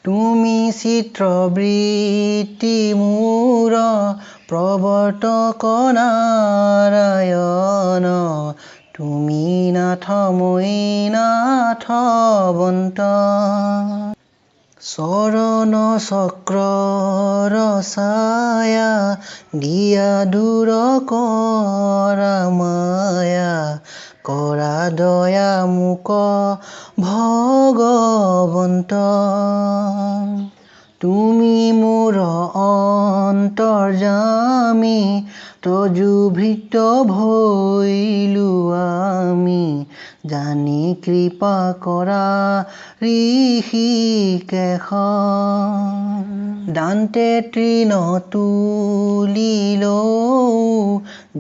তুমি চিত্ৰবৃত্তি মূৰ প্ৰৱৰ্তক নাৰায়ণ তুমি নাথ মই নাথবন্ত চৰণ চক্ৰৰ ছায়া দিয়া দূৰ কৰা মায়া কৰা দয়া মোক ভগৱন্ত তুমি মোৰ অন্তৰ্যামী তজুভৃত ভৈলো আমি জানি কৃপা কৰা ঋষিকেশ দান্তে তৃণ তুলিলো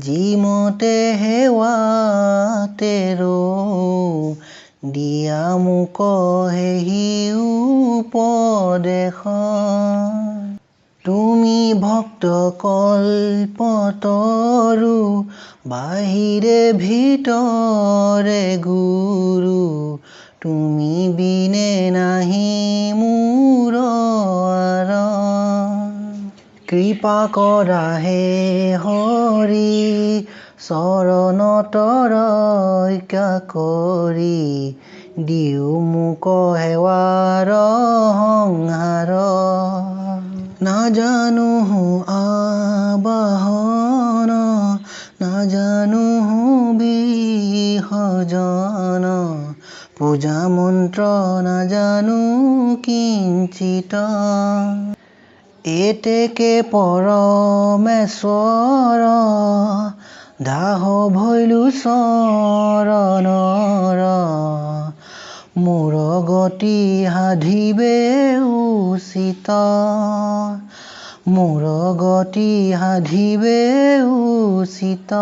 যিমতে সেৱাতে ৰওঁ দিয়া মোক হেহি উপদেশ তুমি ভক্ত কল্পতৰু বাহিৰে ভিতৰে গুৰু তুমি বিনে নাহি মোৰ কৃপা কৰা হে হৰি চৰণত ৰক্ষা কৰি দিও মোক সেৱাৰ সংহাৰ নাজানো আবাহন নাজানো বিসৰ্জন পূজা মন্ত্ৰ নাজানো কিঞ্চিত এতেকে পৰমেশ্বৰ দাহ ভৈলো চৰণৰ মোৰ গতি সাধিবে উচিত মোৰ গতি সাধিবে উচিত